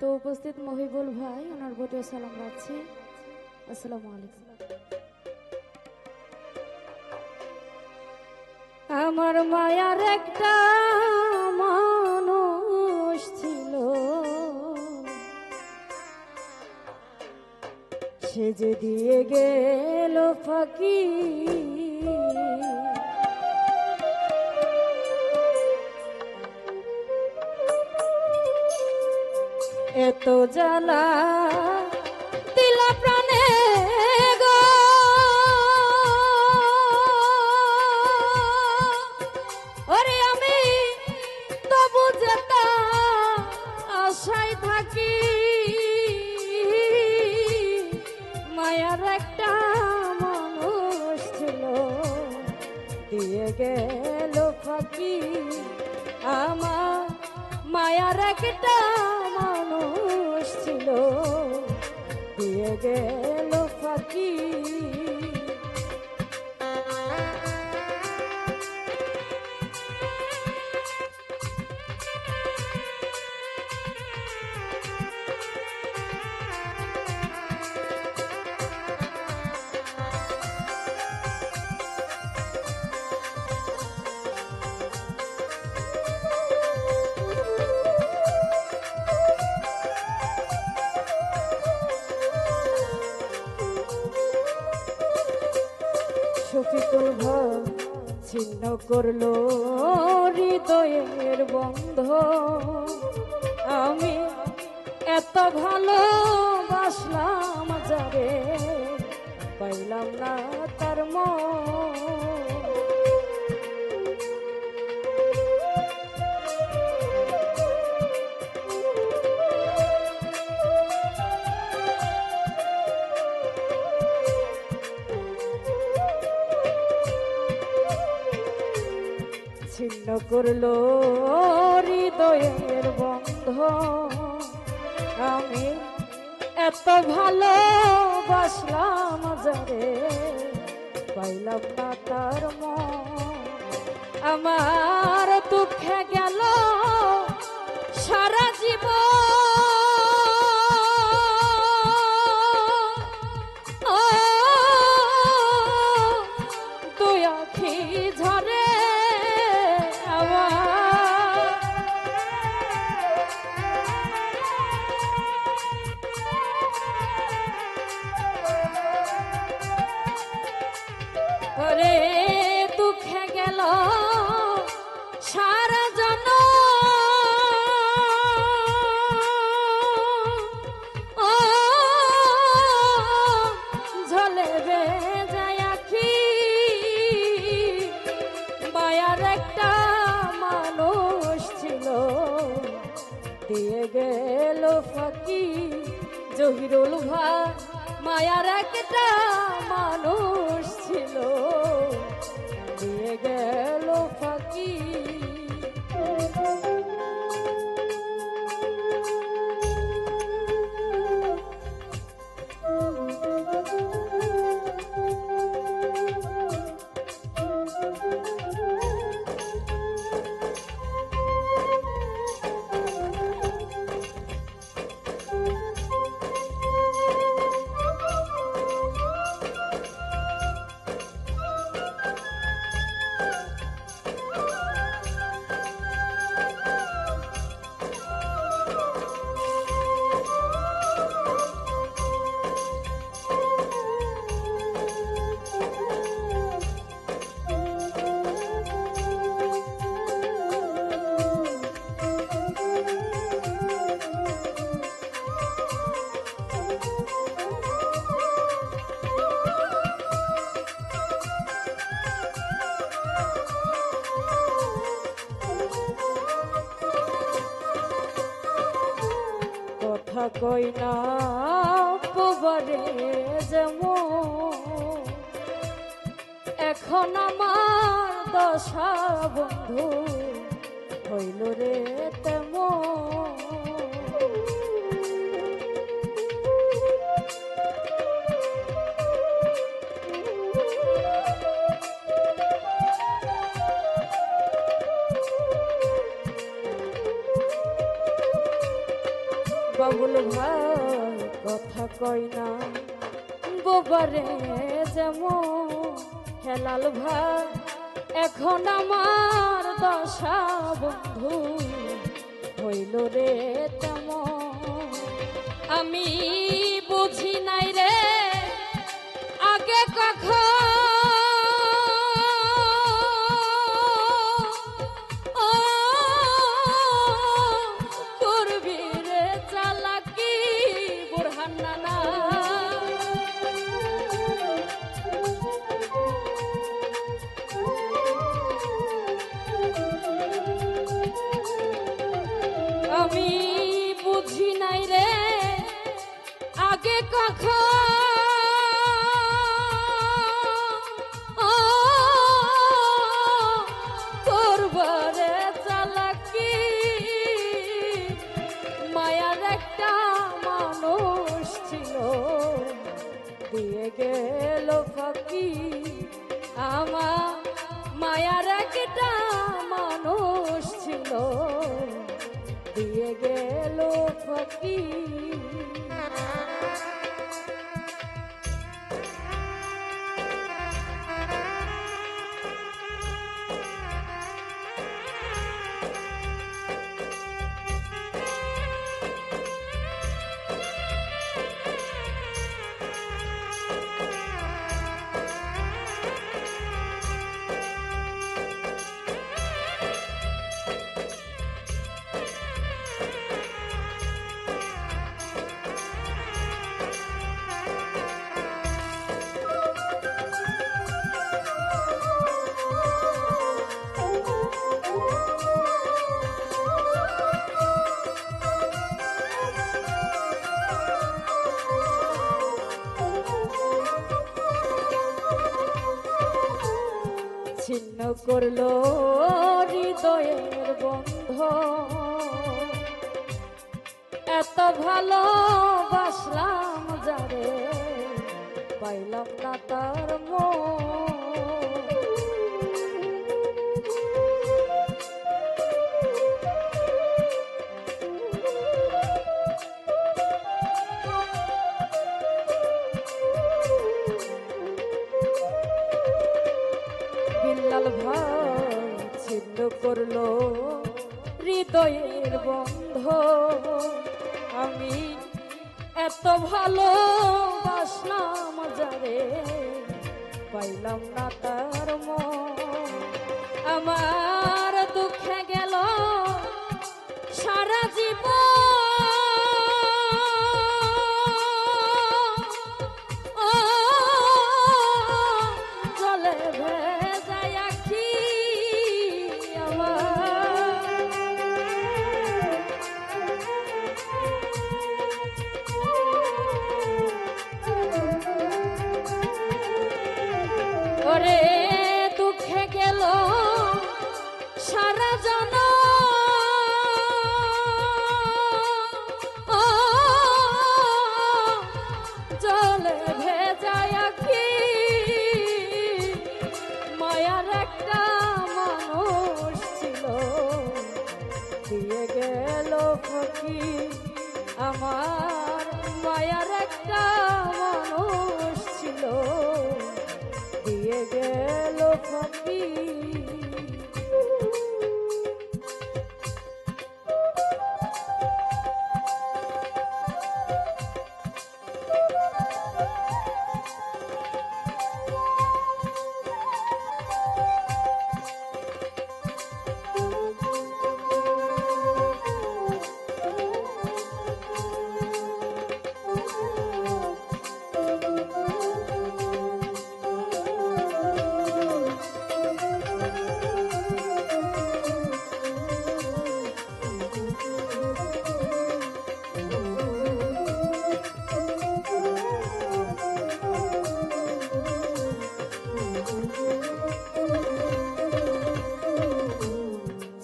তো উপস্থিত মহিবুল ভাই ওনার প্রতি সালাম রাখছি। আসসালামু আলাইকুম। আমার মায়ার একটা মানুষ ছিল, সে যে দিয়ে গেল ফাঁকি। এত জ্বালা দিলা প্রাণে গো, ওরে আমি তবু যেতা আশায় থাকি। মায়ার একটা মানুষ ছিল, দিয়ে গেল ফাঁকি। আমার মায়ার একটা মানুষ ছিল, দিয়ে গেল ফাঁকি। শফিকুল ভাই ছিন্ন করলো হৃদয়ের বন্ধ। আমি এত ভালোবাসলাম যারে, পাইলাম না তার মন। ছিন্ন করলো হৃদয়ের বন্ধ। আমি এত ভালোবাসলাম যারে, পাইলাম না তার মন। আমার দুঃখে গেল সারা জীবন, দুই আখি ঝরে ওরে, দুঃখে গেল সারা জন। ও ঝলে বেজায় আখি, মায়ার একটা মানুষ ছিল, দিয়ে গেল ফাঁকি। জহিরুল ভাই মায়ার একটা মানুষ ছিল, দিয়ে গেল ফাঁকি। কথা কই না কবরে যেমন, এখন আমার দশা বন্ধু হইল রে তেমন। বাবুল ভাই কথা কই না গোবরে যেমন, হেলাল ভাই এখন আমার দশা বন্ধু হইল রে তেমন। আমি বুঝি নাই রে আগে কখন আমি বুঝি নাই রে আগে কখন করবারে চালাকি, মায়ার একটা মানুষ ছিল দিয়ে গেল ফাঁকি। আমার মায়ার একটা মানুষ ছিল দিয়ে গেল ফাঁকি। ছিন্ন করলো হৃদয়ের বন্ধ, এত ভালো বাসলাম যারে পাইলাম না তার মন। বিল্লাল ভাই ছিন্ন করলো হৃদয়ের বন্ধ, আমি এত ভালো বাসলাম যারে পাইলাম না তার মন। আমার দুঃখে গেল সারা জীবন, ওরে দুঃখে গেল সারা জন, জলে ভেজায় আখি, মায়ার একটা মানুষ ছিল দিয়ে গেল ফাঁকি। আমার মায়ার একটা মানুষ ছিল দিয়ে গেল ফাঁকি।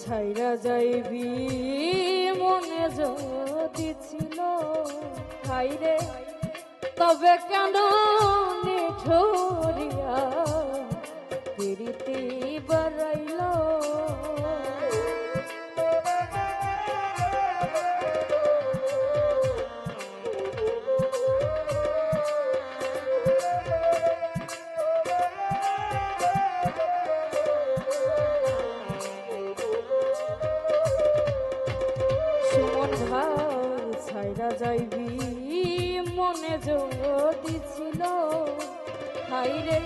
ছাইরা যাইবি মনে যদি ছিল হাইরে, তবে কেন নিঠুরিয়া প্রীতি বাড়াইল। কইরা যাইবি মনে যদি ছিল হাইরে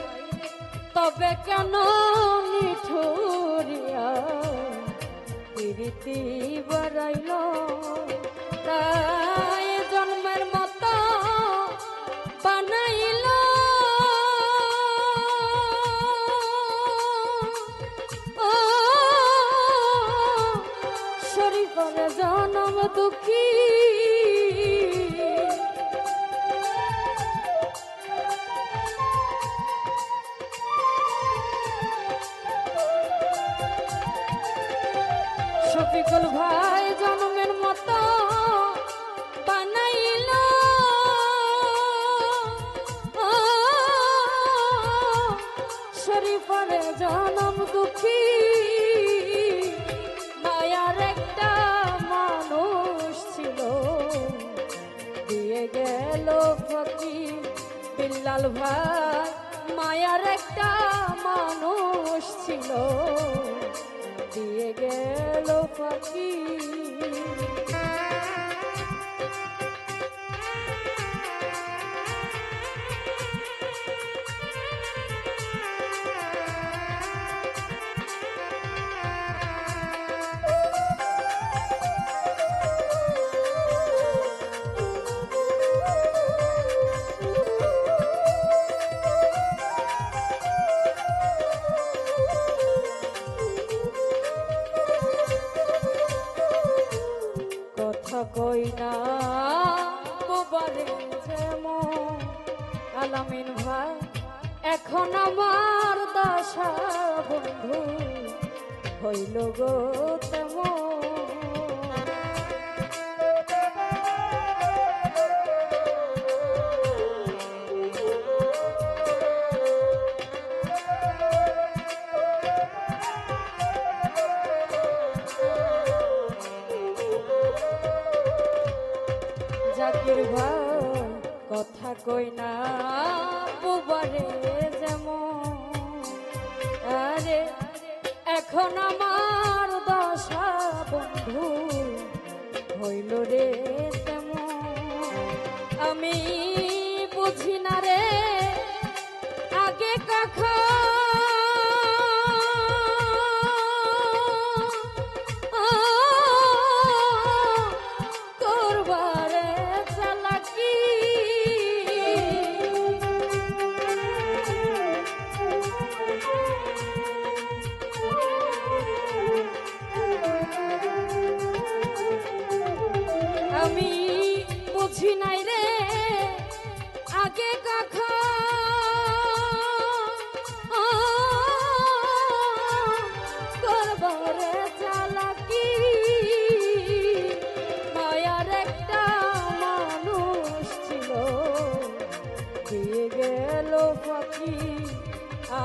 তবে কেন নিঠুরিয়া প্রীতি বাড়াইল তাই জন্মের মতো বানাইল শরীফের জনম দুঃখী শফিকুল ভাই জন্মের মতো বানাইল শরীফের জনম দুঃখী মায়ার একটা মানুষ ছিল দিয়ে গেল ফাঁকি বিল্লাল ভাই মায়ার একটা মানুষ ছিল দিয়ে গেল পাখি কই না বারে যেমন আলামিন ভাই এখন আমার দশা বন্ধু হইল গো তেমন জাকির ভাই কথা কই না বুবারে যেমন আরে এখন আমার দশা বন্ধু হইল রে তেমন আমি বুঝি না রে আগে কখন আমি বুঝি নাই রে আগে করবারে চালাকি মায়ার একটা মানুষ ছিল দিয়ে গেল পাখি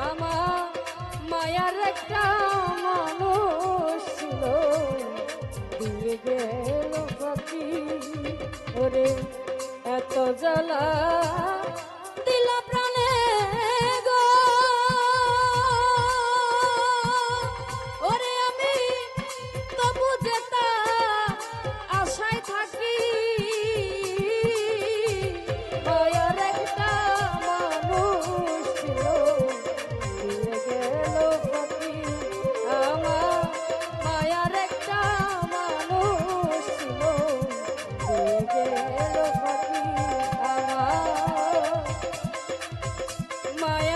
আমার মায়ার একটা মানুষ ছিল দিয়ে গেল পাখি ওরে এত জ্বালা দিলা প্রাণে গো ওরে আমি তবু যেতা আশায় থাকি মায়ার একটা মানুষ ছিল দিয়ে গেল পাখি আমার মায়ার একটা মানুষ ছিল দিয়ে গেল পাখি আমার মায়া